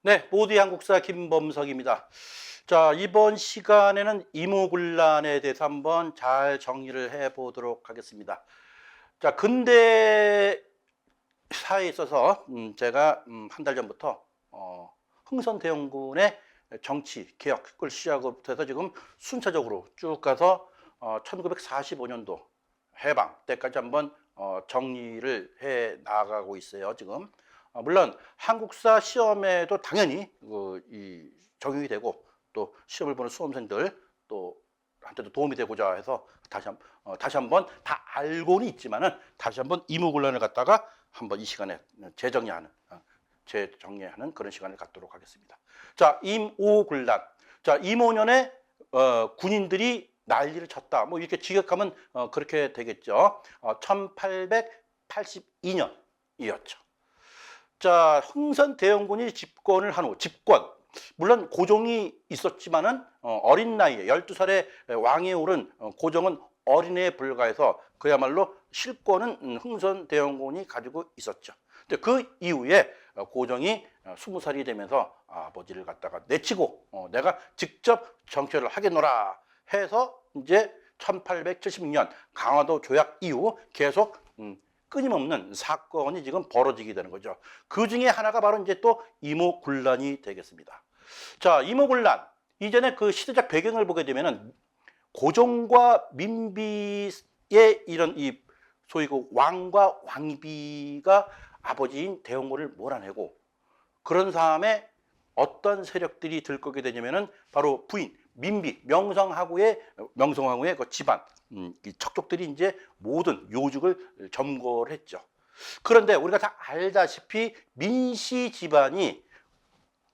네, 모두의 한국사 김범석입니다. 자, 이번 시간에는 이모군란에 대해서 한번 잘 정리를 해 보도록 하겠습니다. 자, 근대사에 있어서 제가 한 달 전부터 흥선대원군의 정치 개혁을 시작부터 해서 지금 순차적으로 쭉 가서 1945년도 해방 때까지 한번 정리를 해 나가고 있어요, 지금. 물론 한국사 시험에도 당연히 이 적용이 되고 또 시험을 보는 수험생들 또 한테도 도움이 되고자 해서 다시 한번 다 알고는 있지만은 다시 한번 이모군란을 갖다가 한번 이 시간에 재정리하는 그런 시간을 갖도록 하겠습니다. 자, 임오군란. 자, 임오년에 군인들이 난리를 쳤다. 뭐 이렇게 직역하면 그렇게 되겠죠. 1882년이었죠. 자, 흥선대원군이 집권을 한 후, 물론 고종이 있었지만은 어린 나이에 12살에 왕에 오른 고종은 어린애에 불과해서 그야말로 실권은 흥선대원군이 가지고 있었죠. 근데 그 이후에 고종이 20살이 되면서 아버지를 갖다가 내치고 내가 직접 정치를 하겠노라 해서 이제 1876년 강화도 조약 이후 계속 끊임없는 사건이 지금 벌어지게 되는 거죠. 그 중에 하나가 바로 이제 또 이모군란이 되겠습니다. 자, 이모군란. 이전에 그 시대적 배경을 보게 되면은 고종과 민비의 이런 이 소위 그 왕과 왕비가 아버지인 대원군을 몰아내고 그런 다음에 어떤 세력들이 들끓게 되냐면은 바로 부인 민비 명성황후의 그 집안 이 척족들이 이제 모든 요직을 점거를 했죠. 그런데 우리가 다 알다시피 민씨 집안이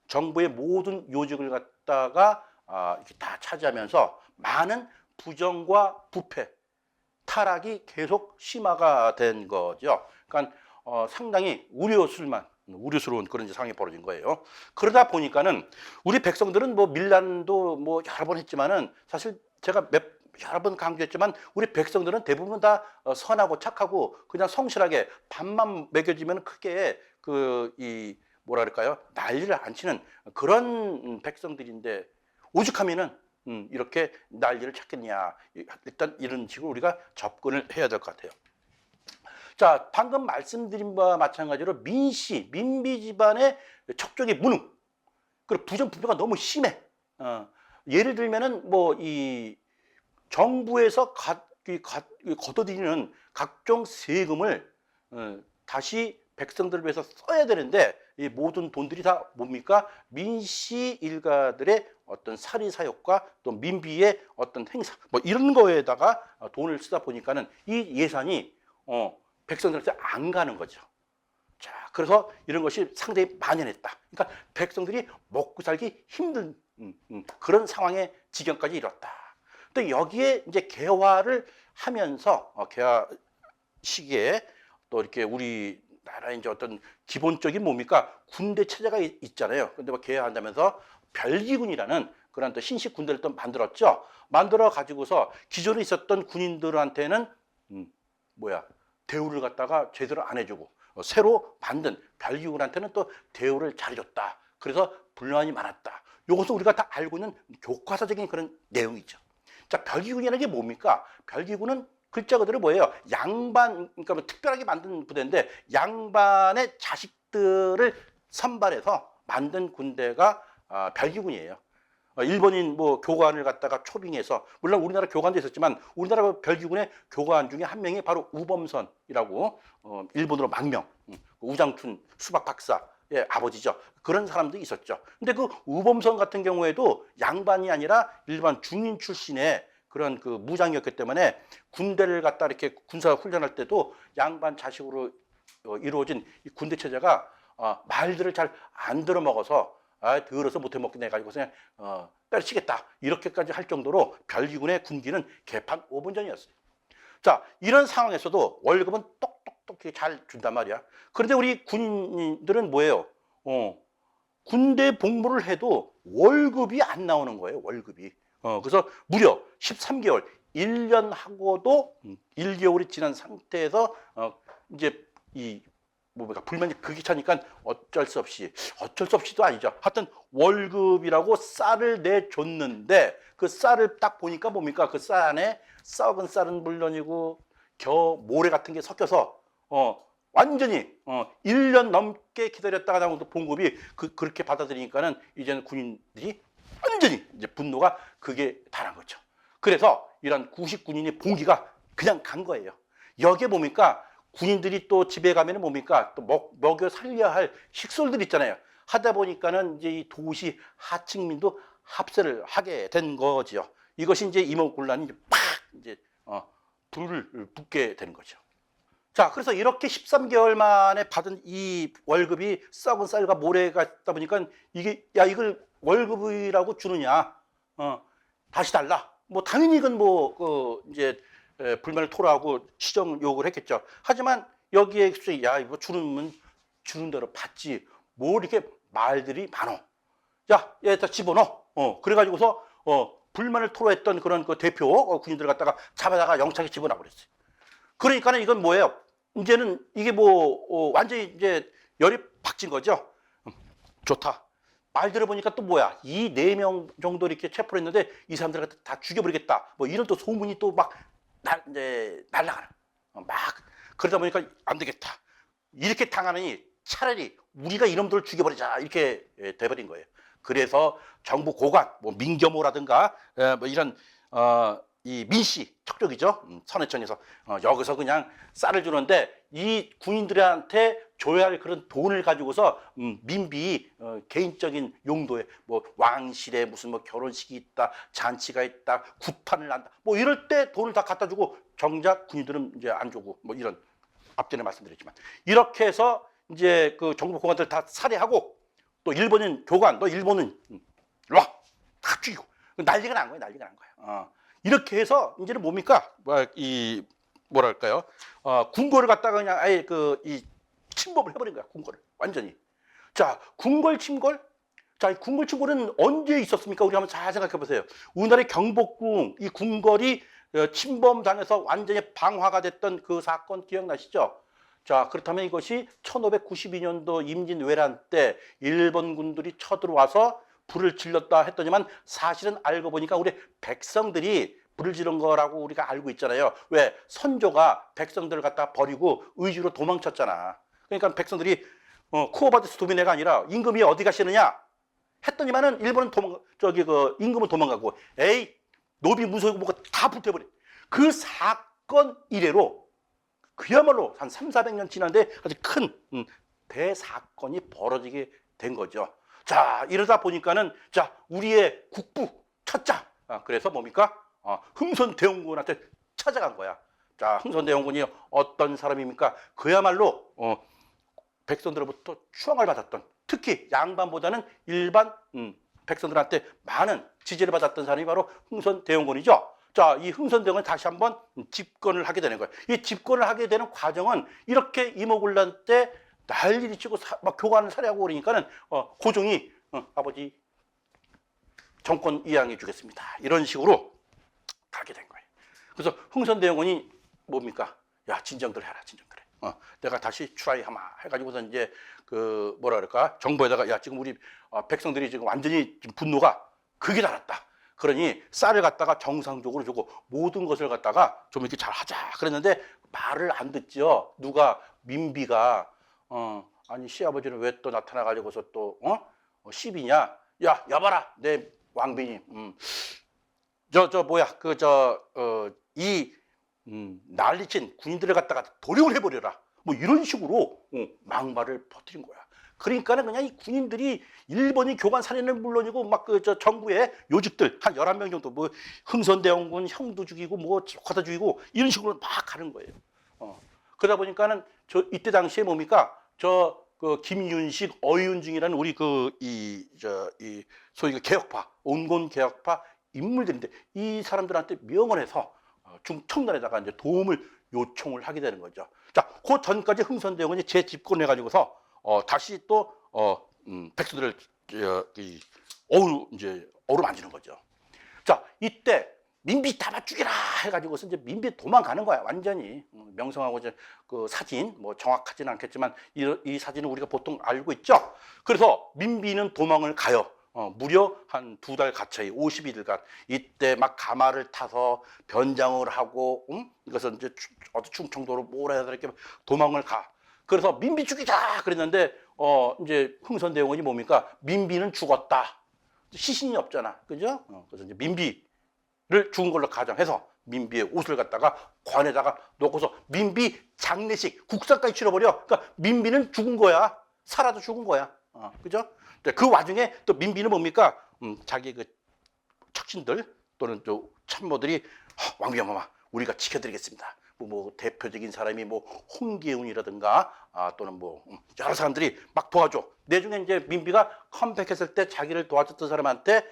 정부의 모든 요직을 갖다가 이렇게 다 차지하면서 많은 부정과 부패, 타락이 계속 심화가 된 거죠. 그러니까 상당히 우려스러운 그런 상황이 벌어진 거예요. 그러다 보니까는 우리 백성들은 뭐 밀란도 뭐 여러 번 했지만은 사실 제가 여러 번 강조했지만 우리 백성들은 대부분 다 선하고 착하고 그냥 성실하게 밥만 먹여주면 크게 뭐라 그럴까요? 난리를 안 치는 그런 백성들인데 오죽하면은 이렇게 난리를 찾겠냐. 일단 이런 식으로 우리가 접근을 해야 될 것 같아요. 자, 방금 말씀드린 바와 마찬가지로 민비 집안의 척족의 무능, 그리고 부정부패가 너무 심해. 예를 들면은 뭐 이 정부에서 걷어들이는 각종 세금을 다시 백성들을 위해서 써야 되는데 이 모든 돈들이 다 뭡니까? 민씨 일가들의 어떤 사리사욕과 또 민비의 어떤 행사 뭐 이런 거에다가 돈을 쓰다 보니까는 이 예산이 백성들한테 안 가는 거죠. 자, 그래서 이런 것이 상당히 만연했다. 그러니까 백성들이 먹고 살기 힘든 그런 상황의 지경까지 이뤘다. 또 여기에 이제 개화를 하면서 개화 시기에 또 이렇게 우리나라의 이제 어떤 기본적인 뭡니까 군대 체제가 있잖아요. 근데 뭐 개화한다면서 별기군이라는 그런 또 신식 군대를 또 만들었죠. 만들어 가지고서 기존에 있었던 군인들한테는 대우를 갖다가 제대로 안 해주고 새로 만든 별기군한테는 또 대우를 잘해줬다. 그래서 불만이 많았다. 이것은 우리가 다 알고 있는 교과서적인 그런 내용이죠. 자, 별기군이라는 게 뭡니까? 별기군은 글자 그대로 뭐예요? 양반, 그러니까 뭐 특별하게 만든 부대인데 양반의 자식들을 선발해서 만든 군대가 별기군이에요. 일본인 뭐 교관을 갖다가 초빙해서 물론 우리나라 교관도 있었지만 우리나라 별기군의 교관 중에 한 명이 바로 우범선이라고 일본으로 망명 우장춘 수박 박사의 아버지죠. 그런 사람도 있었죠. 근데 그 우범선 같은 경우에도 양반이 아니라 일반 중인 출신의 그런 그 무장이었기 때문에 군대를 갖다 이렇게 군사 훈련할 때도 양반 자식으로 이루어진 이 군대 체제가 말들을 잘 안 들어먹어서 더러서 못해 먹겠네 가지고 그냥 때려치겠다 이렇게까지 할 정도로 별기군의 군기는 개판 5분 전이었어요. 자, 이런 상황에서도 월급은 똑똑똑 잘 준단 말이야. 그런데 우리 군인들은 뭐예요? 군대 복무를 해도 월급이 안 나오는 거예요. 월급이. 그래서 무려 13개월, 1년 하고도 1개월이 지난 상태에서 이제 이 뭡니까 불만이 극이 차니까 어쩔 수 없이도 아니죠. 하여튼 월급이라고 쌀을 내줬는데 그 쌀을 딱 보니까 뭡니까 그 쌀 안에 썩은 쌀은 물론이고 겨우 모래 같은 게 섞여서 완전히 1년 넘게 기다렸다가 나온 봉급이 그렇게 받아들이니까는 이제는 군인들이 완전히 이제 분노가 그게 달한 거죠. 그래서 이런 99년이 봉기가 그냥 간 거예요. 여기에 뭡니까 군인들이 또 집에 가면은 뭡니까 또 먹여 살려야 할 식솔들 있잖아요. 하다 보니까는 이제 이 도시 하층민도 합세를 하게 된 거지요. 이것이 이제 이모군란이 이제 팍 이제 불을 붙게 되는 거죠. 자, 그래서 이렇게 13개월 만에 받은 이 월급이 썩은 쌀과 모래가 있다 보니까 이게 야 이걸 월급이라고 주느냐? 다시 달라. 뭐 당연히 이건 뭐 이제 불만을 토로하고 시정 요구를 했겠죠. 하지만 여기에 야 이거 주는 대로 받지. 뭐 이렇게 말들이 많어. 야, 얘다 집어넣어. 그래가지고서 불만을 토로했던 그런 그 대표 군인들 갖다가 잡아다가 영창에 집어넣어 버렸어요. 그러니까는 이건 뭐예요? 이제는 이게 뭐 완전히 이제 열이 박친 거죠. 좋다. 말 들어보니까 또 뭐야? 이 4명 정도 이렇게 체포를 했는데 이 사람들 다 죽여버리겠다. 뭐 이런 또 소문이 또 막 이제 날라가는. 막 그러다 보니까 안 되겠다. 이렇게 당하느니 차라리 우리가 이놈들을 죽여버리자 이렇게 돼버린 거예요. 그래서 정부 고관, 뭐 민겸호라든가 뭐 이런 이 민씨 척적이죠. 선해청에서 여기서 그냥 쌀을 주는데 이 군인들한테 줘야 할 그런 돈을 가지고서 민비 개인적인 용도에 뭐 왕실에 무슨 뭐 결혼식이 있다, 잔치가 있다, 구판을 한다, 뭐 이럴 때 돈을 다 갖다 주고 정작 군인들은 이제 안 주고 뭐 이런 앞전에 말씀드렸지만 이렇게 해서 이제 그 정부 고관들 다 살해하고 또 일본인 교관, 너 일본은 일로 와, 다 죽이고 난리가 난 거예요, 난리가 난 거예요. 이렇게 해서 이제는 뭡니까? 뭐랄까요? 궁궐을 갖다가 그냥 아예 이 침범을 해버린 거야, 궁궐을 완전히. 자, 궁궐 침몰. 자, 이 궁궐 침몰은 언제 있었습니까? 우리 한번 잘 생각해 보세요. 우리나라의 경복궁 이 궁궐이 침범당해서 완전히 방화가 됐던 그 사건 기억나시죠? 자, 그렇다면 이것이 1592년도 임진왜란 때 일본군들이 쳐들어와서 불을 질렀다 했더니만 사실은 알고 보니까 우리 백성들이 불을 지른 거라고 우리가 알고 있잖아요. 왜? 선조가 백성들을 갖다 버리고 의주로 도망쳤잖아. 그러니까 백성들이 쿠오바데스 도미네가 아니라 임금이 어디 가시느냐 했더니만은 일본은 임금은 도망가고 에이 노비 무소유고 뭐가 다 불태버려. 그 사건 이래로 그야말로 한 300~400년 지난데 아주 큰 대사건이 벌어지게 된 거죠. 자, 이러다 보니까는 자, 우리의 국부 첫장. 그래서 뭡니까? 흥선대원군한테 찾아간 거야. 자, 흥선대원군이 어떤 사람입니까? 그야말로 백성들로부터 추앙을 받았던, 특히 양반보다는 일반 백성들한테 많은 지지를 받았던 사람이 바로 흥선대원군이죠. 자, 이 흥선대원군이 다시 한번 집권을 하게 되는 거예요. 이 집권을 하게 되는 과정은 이렇게 이모군란 때 난리를 치고 막 교관을 살해하고 그러니까는 고종이 아버지 정권 이양해 주겠습니다. 이런 식으로 가게 된 거예요. 그래서 흥선대원군이 뭡니까? 야, 진정들 해라, 진정들 해. 내가 다시 트라이하마 해가지고서 이제 그 뭐라 그럴까? 정부에다가 야, 지금 우리 백성들이 지금 완전히 지금 분노가 극에 달았다. 그러니 쌀을 갖다가 정상적으로 주고 모든 것을 갖다가 좀 이렇게 잘 하자. 그랬는데 말을 안 듣죠. 누가 민비가 아니 시아버지는 왜 또 나타나가지고서 또 시비냐? 야, 여봐라, 내 왕비님. 난리친 군인들을 갖다가 도륙을 해버려라. 뭐 이런 식으로 막말을 퍼뜨린 거야. 그러니까는 그냥 이 군인들이 일본이 교관 살인은 물론이고 막 정부의 요직들 한 11명 정도 뭐 흥선대원군 형도 죽이고 뭐 조카도 죽이고 이런 식으로 막 가는 거예요. 그러다 보니까는 이때 당시에 뭡니까? 김윤식, 어윤중이라는 우리 소위 개혁파, 온건 개혁파 인물들인데 이 사람들한테 명언해서 중청단에다가 이제 도움을 요청을 하게 되는 거죠. 자, 그 전까지 흥선대원군이 재집권해가지고서 다시 또 백성들을 어루만지는 거죠. 자, 이때 민비 다 죽여라 해가지고서 이제 민비 도망가는 거야 완전히. 명성하고 이제 그 사진 뭐 정확하지는 않겠지만 이 사진은 우리가 보통 알고 있죠. 그래서 민비는 도망을 가요. 무려 한 2달 가까이 51일간 이때 막 가마를 타서 변장을 하고 이것은 이제 어디 충청도로 뭐라 해야 이렇게 도망을 가. 그래서 민비 죽이자 그랬는데 이제 흥선대원군이 뭡니까? 민비는 죽었다. 시신이 없잖아, 그죠? 그래서 이제 민비를 죽은 걸로 가정해서 민비의 옷을 갖다가 관에다가 놓고서 민비 장례식 국사까지 치러버려. 그러니까 민비는 죽은 거야. 살아도 죽은 거야. 그죠? 그 와중에 또 민비는 뭡니까? 자기 그 척신들 또는 또 참모들이 왕비영마마 우리가 지켜드리겠습니다. 뭐 대표적인 사람이 뭐 홍계운이라든가 또는 뭐 여러 사람들이 막 도와줘. 내중에 이제 민비가 컴백했을 때 자기를 도와줬던 사람한테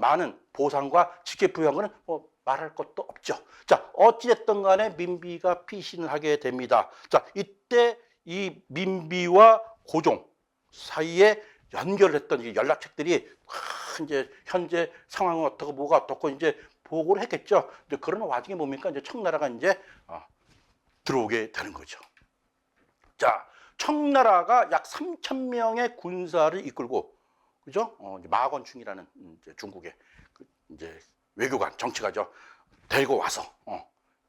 많은 보상과 직계 부여한 거는 뭐 말할 것도 없죠. 자, 어찌됐든 간에 민비가 피신을 하게 됩니다. 자, 이때 이 민비와 고종 사이에 연결을 했던 이 연락책들이 이제 현재 상황은 어떻고 뭐가 어떻고 이제 보고를 했겠죠. 이제 그런 와중에 뭡니까? 이제 청나라가 이제 들어오게 되는 거죠. 자, 청나라가 약 3,000명의 군사를 이끌고, 그죠? 마건충이라는 이제 중국의 이제 외교관, 정치가죠. 데리고 와서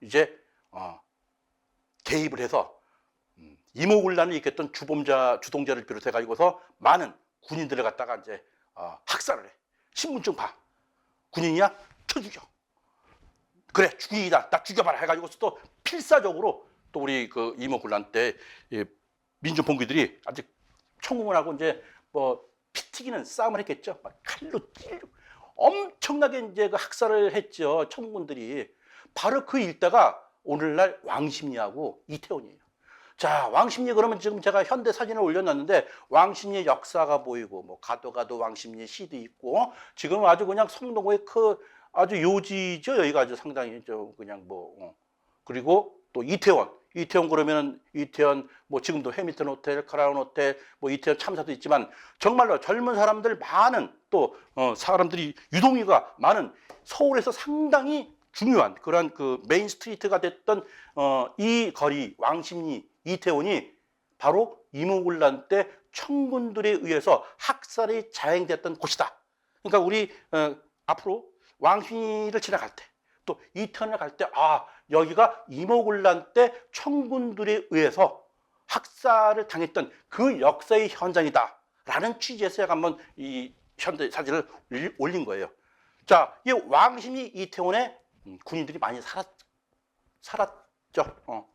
이제 개입을 해서 이모군란을 일으켰던 주동자를 비롯해 가지고서 많은 군인들을 갖다가 이제 학살을 해. 신분증 봐. 군인이야? 쳐 죽여. 그래, 죽이다. 나 죽여봐라 해가지고 또 필사적으로 또 우리 그 이모군란 때 민중봉기들이 아직 청군하고 이제 뭐 피 튀기는 싸움을 했겠죠. 막 칼로 찔고 엄청나게 이제 그 학살을 했죠. 청군들이. 바로 그 일대가 오늘날 왕십리하고 이태원이에요. 자, 왕십리 그러면 지금 제가 현대 사진을 올려놨는데 왕십리의 역사가 보이고 뭐 가도 왕십리 시도 있고 지금 아주 그냥 성동구의 아주 요지죠. 여기가 아주 상당히 그냥 뭐 그리고 또 이태원 그러면은 이태원 뭐 지금도 해밀턴 호텔, 크라운 호텔 뭐 이태원 참사도 있지만 정말로 젊은 사람들 많은 또 사람들이 유동인구가 많은 서울에서 상당히 중요한 그러한 그 메인 스트리트가 됐던 이 거리 왕십리 이태원이 바로 이모군란 때 청군들에 의해서 학살이 자행됐던 곳이다. 그러니까 우리 앞으로 왕십리를 지나갈 때 또 이태원을 갈 때 여기가 이모군란 때 청군들에 의해서 학살을 당했던 그 역사의 현장이다 라는 취지에서 제가 한번 이 현대 사진을 올린 거예요. 자, 이 왕십리 이태원에 군인들이 많이 살았죠.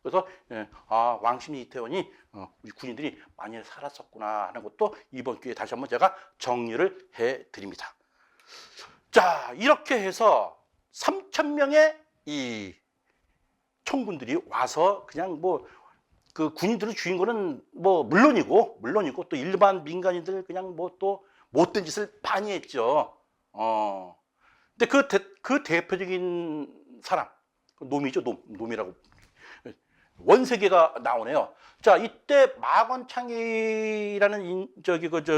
그래서 왕십리 이태원이 우리 군인들이 많이 살았었구나 하는 것도 이번 기회에 다시 한번 제가 정리를 해드립니다. 자, 이렇게 해서 3,000명의 이 청군들이 와서 그냥 뭐 그 군인들을 죽인 거는 뭐 물론이고 또 일반 민간인들 그냥 뭐 또 못된 짓을 많이 했죠. 근데 그 대표적인 사람 놈이죠. 놈이라고 원세계가 나오네요. 자, 이때 마건창이라는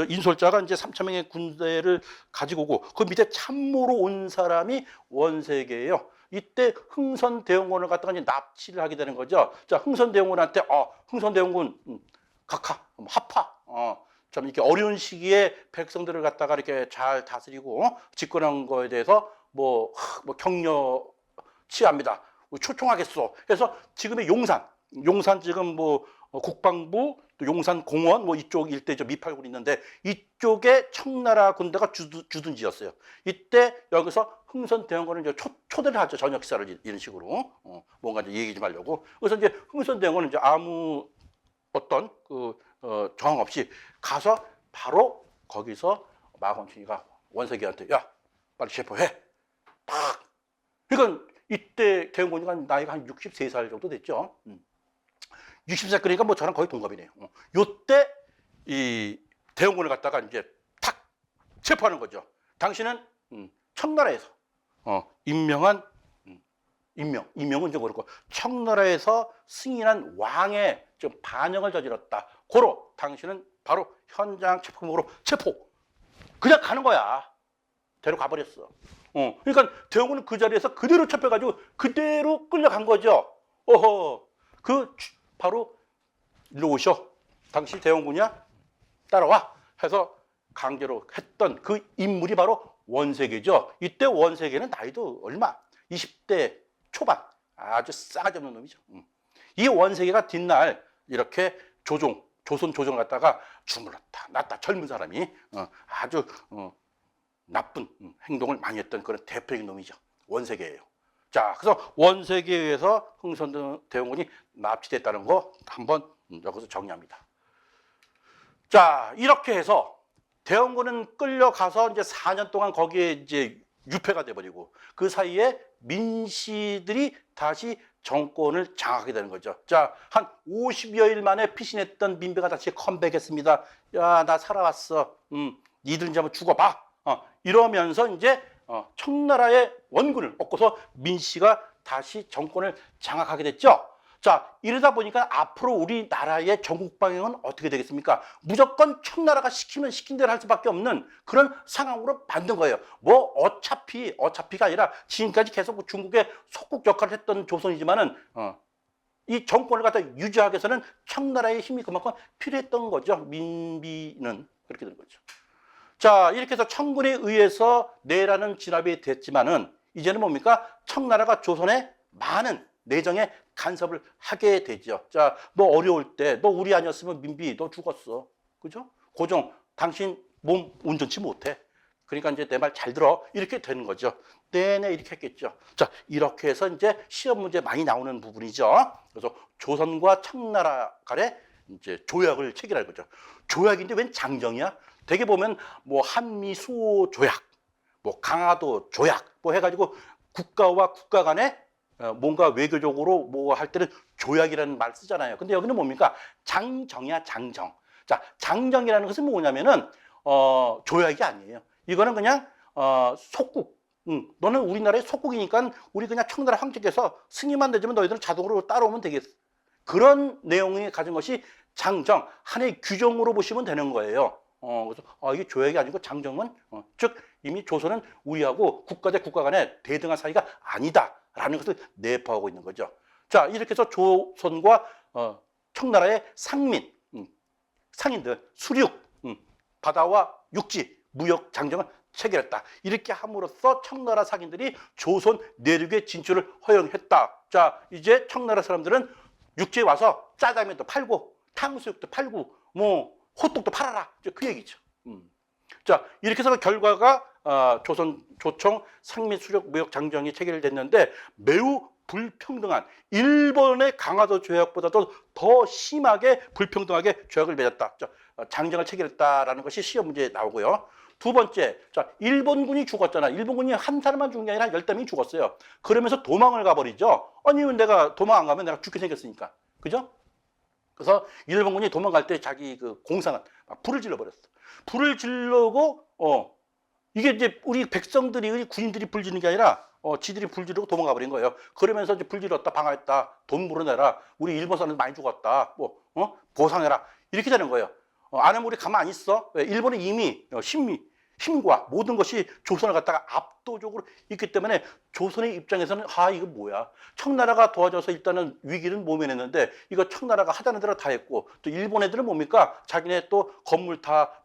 인솔자가 이제 3,000명의 군대를 가지고 오고 그 밑에 참모로 온 사람이 원세계예요. 이때 흥선대원군을 갖다가 이제 납치를 하게 되는 거죠. 자, 흥선대원군한테 흥선대원군 각하 합파 참 이렇게 어려운 시기에 백성들을 갖다가 이렇게 잘 다스리고 집권한 거에 대해서 뭐 격려 취합니다. 초청하겠어. 그래서 지금의 용산 지금 뭐 국방부 또 용산공원 뭐 이쪽 일대 미팔군 있는데 이쪽에 청나라 군대가 주둔지였어요. 이때 여기서 흥선대원군을 이제 초대를 하죠. 저녁 식사를 이런 식으로 뭔가 이제 얘기 좀 하려고. 그래서 이제 흥선대원군은 이제 아무 어떤 정황 없이 가서 바로 거기서 마건춘이가 원세기한테 야 빨리 체포해. 딱. 그러니까 이때 대원군이가 나이가 한 63살 정도 됐죠. 60살 그러니까 뭐 저랑 거의 동갑이네요. 요때 이 대원군을 갖다가 이제 탁 체포하는 거죠. 당신은 청나라에서 임명은 이제 그렇고 청나라에서 승인한 왕의 좀 반역을 저질렀다. 고로 당신은 바로 현장 체포범으로 체포. 그냥 가는 거야. 데려가 버렸어. 그러니까 대원군은 그 자리에서 그대로 잡혀가지고 그대로 끌려간 거죠. 어허, 바로 일로 오셔. 당시 대원군이야? 따라와. 해서 강제로 했던 그 인물이 바로 원세계죠. 이때 원세계는 나이도 얼마? 20대 초반. 아주 싸가지 없는 놈이죠. 이 원세계가 뒷날 이렇게 조선 조정을 갖다가 주물렀다 놨다 젊은 사람이 아주 나쁜 행동을 많이 했던 그런 대표적인 놈이죠. 원세계예요. 자, 그래서 원세계에 의해서 흥선대원군이 납치됐다는 거 한번 여기서 정리합니다. 자, 이렇게 해서 대원군은 끌려가서 이제 4년 동안 거기에 이제 유폐가 돼버리고 그 사이에 민씨들이 다시 정권을 장악하게 되는 거죠. 자, 한 50여일 만에 피신했던 민배가 다시 컴백했습니다. 야, 나 살아왔어. 니들 이제 한번 죽어봐. 이러면서 이제 청나라의 원군을 얻고서 민씨가 다시 정권을 장악하게 됐죠. 자, 이러다 보니까 앞으로 우리나라의 전국 방향은 어떻게 되겠습니까? 무조건 청나라가 시키면 시킨 대로 할 수밖에 없는 그런 상황으로 만든 거예요. 뭐 어차피가 아니라 지금까지 계속 중국의 속국 역할을 했던 조선이지만은 이 정권을 갖다 유지하기 위해서는 청나라의 힘이 그만큼 필요했던 거죠. 민비는 그렇게 된 거죠. 자, 이렇게 해서 청군에 의해서 내라는 진압이 됐지만은 이제는 뭡니까? 청나라가 조선의 많은 내정에 간섭을 하게 되죠. 자, 너 어려울 때, 너 우리 아니었으면 민비, 너 죽었어. 그죠? 고종, 당신 몸 온전치 못해. 그러니까 이제 내 말 잘 들어. 이렇게 되는 거죠. 네네, 이렇게 했겠죠. 자, 이렇게 해서 이제 시험 문제 많이 나오는 부분이죠. 그래서 조선과 청나라 간에 이제 조약을 체결할 거죠. 조약인데 웬 장정이야? 되게 보면 뭐 한미 수호 조약, 뭐 강화도 조약, 뭐 해가지고 국가와 국가 간에 뭔가 외교적으로 뭐 할 때는 조약이라는 말 쓰잖아요. 근데 여기는 뭡니까? 장정이야, 장정. 자, 장정이라는 것은 뭐냐면은 조약이 아니에요. 이거는 그냥 속국. 너는 우리나라의 속국이니까 우리 그냥 청나라 황제께서 승인만 내주면 너희들은 자동으로 따라오면 되겠어. 그런 내용이 가진 것이 장정, 하나의 규정으로 보시면 되는 거예요. 그래서 이게 조약이 아니고 장정은 즉 이미 조선은 우리하고 국가 대 국가 간의 대등한 사이가 아니다라는 것을 내포하고 있는 거죠. 자, 이렇게 해서 조선과 청나라의 상인들, 수륙, 바다와 육지, 무역 장정을 체결했다. 이렇게 함으로써 청나라 상인들이 조선 내륙의 진출을 허용했다. 자, 이제 청나라 사람들은 육지에 와서 짜장면도 팔고 탕수육도 팔고 뭐 호떡도 팔아라. 그 얘기죠. 자, 이렇게 해서 결과가 조선 조청 상민 수륙 무역 장정이 체결됐는데 매우 불평등한 일본의 강화도 조약보다도 더 심하게 불평등하게 조약을 맺었다. 장정을 체결했다라는 것이 시험 문제에 나오고요. 두 번째, 자, 일본군이 죽었잖아. 일본군이 한 사람만 죽은 게 아니라 10명이 죽었어요. 그러면서 도망을 가버리죠. 아니면 내가 도망 안 가면 내가 죽게 생겼으니까. 그죠? 그래서 일본군이 도망갈 때 자기 그 공상은 막 불을 질러버렸어. 불을 질르고, 이게 이제 우리 백성들이, 우리 군인들이 불 지르는 게 아니라, 지들이 불 지르고 도망가 버린 거예요. 그러면서 이제 불 질렀다, 방어했다, 돈 물어내라, 우리 일본 사람들 많이 죽었다, 보상해라. 이렇게 되는 거예요. 안 하면 우리 가만히 있어. 왜? 일본은 이미 힘과 모든 것이 조선을 갖다가 압도적으로 있기 때문에 조선의 입장에서는 이거 뭐야. 청나라가 도와줘서 일단은 위기는 모면했는데 이거 청나라가 하자는 대로 다 했고 또 일본 애들은 뭡니까? 자기네 또 건물 다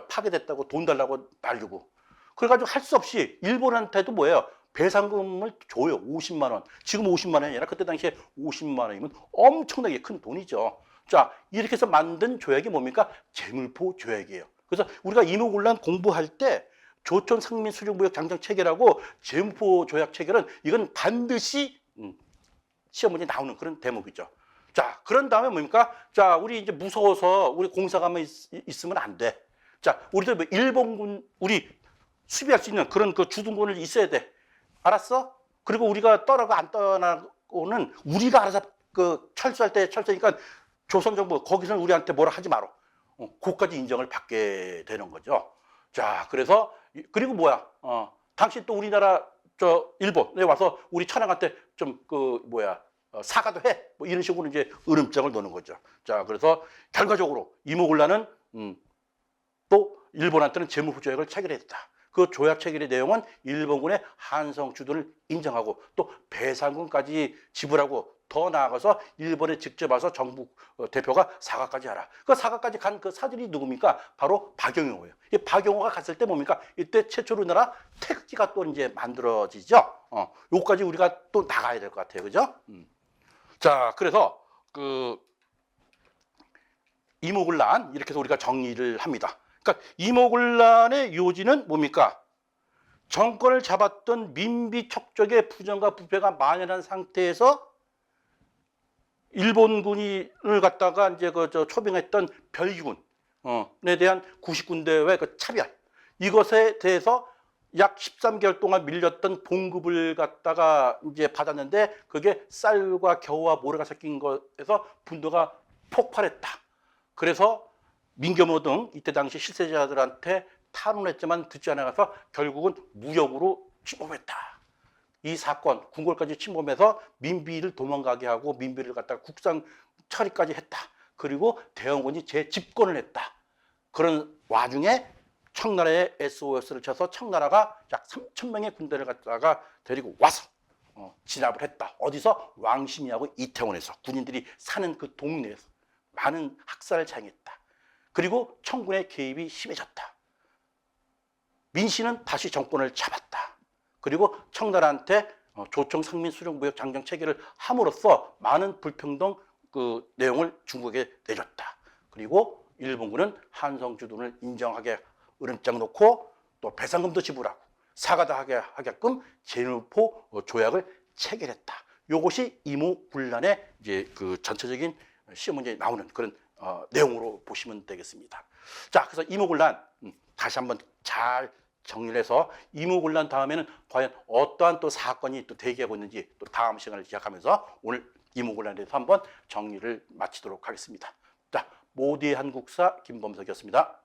파괴됐다고 돈 달라고 날리고 그래가지고 할 수 없이 일본한테도 뭐예요? 배상금을 줘요. 50만 원. 지금 50만 원이 아니라 그때 당시에 50만 원이면 엄청나게 큰 돈이죠. 자, 이렇게 해서 만든 조약이 뭡니까? 제물포 조약이에요. 그래서 우리가 임오군란 공부할 때 조천 상민 수륙 무역 장정 체결하고 제물포 조약 체결은 이건 반드시 시험 문제에 나오는 그런 대목이죠. 자, 그런 다음에 뭡니까? 자, 우리 이제 무서워서 우리 공사가만 있으면 안 돼. 자, 우리도 뭐 일본군 우리 수비할 수 있는 그런 그 주둔군을 있어야 돼. 알았어? 그리고 우리가 떠나고 안 떠나고는 우리가 알아서 그 철수할 때 철수니까 조선 정부 거기서는 우리한테 뭐라 하지 마라. 그까지 인정을 받게 되는 거죠. 자, 그래서 그리고 뭐야? 당시 또 우리나라 일본에 와서 우리 천황한테 좀 사과도 해. 뭐 이런 식으로 이제 으름장을 놓는 거죠. 자, 그래서 결과적으로 임오군란은 또 일본한테는 제물포 조약을 체결했다. 그 조약 체결의 내용은 일본군의 한성 주둔을 인정하고 또 배상금까지 지불하고 더 나아가서 일본에 직접 와서 정부 대표가 사과까지 하라. 그 사과까지 간 그 사들이 누굽니까? 바로 박영호예요. 이 박영호가 갔을 때 뭡니까? 이때 최초로 우리나라 태극기가 또 이제 만들어지죠. 요까지 우리가 또 나가야 될 것 같아요. 그죠? 자, 그래서 그 이모군란 이렇게 해서 우리가 정리를 합니다. 그러니까 이모군란의 요지는 뭡니까? 정권을 잡았던 민비 척족의 부정과 부패가 만연한 상태에서 일본군을 갖다가 이제 초빙했던 별기군에 대한 90군대의 그 차별, 이것에 대해서 약 13개월 동안 밀렸던 봉급을 갖다가 이제 받았는데 그게 쌀과 겨우와 모래가 섞인 것에서 분노가 폭발했다. 그래서 민경호 등 이때 당시 실세자들한테 탄원했지만 듣지 않아서 결국은 무역으로 침범했다. 이 사건, 궁궐까지 침범해서 민비를 도망가게 하고 민비를 갖다가 국상 처리까지 했다. 그리고 대원군이 재집권을 했다. 그런 와중에 청나라에 SOS를 쳐서 청나라가 약 3,000명의 군대를 갖다가 데리고 와서 진압을 했다. 어디서? 왕십리하고 이태원에서 군인들이 사는 그 동네에서 많은 학살을 자행했다. 그리고 청군의 개입이 심해졌다. 민씨는 다시 정권을 잡았다. 그리고 청나라한테 조청 상민 수령 무역 장정 체계를 함으로써 많은 불평등 그 내용을 중국에 내줬다. 그리고 일본군은 한성 주둔을 인정하게 으름장 놓고 또 배상금도 지불하고 사과도 하게끔 제누포 조약을 체결했다. 이것이 이모군란의 이제 그 전체적인 시험 문제에 나오는 그런 내용으로 보시면 되겠습니다. 자, 그래서 이모군란 다시 한번 잘 정리를 해서 이모군란 다음에는 과연 어떠한 또 사건이 또 대기하고 있는지 또 다음 시간을 기약하면서 오늘 이모군란에 대해서 한번 정리를 마치도록 하겠습니다. 자, 모두의 한국사 김범석이었습니다.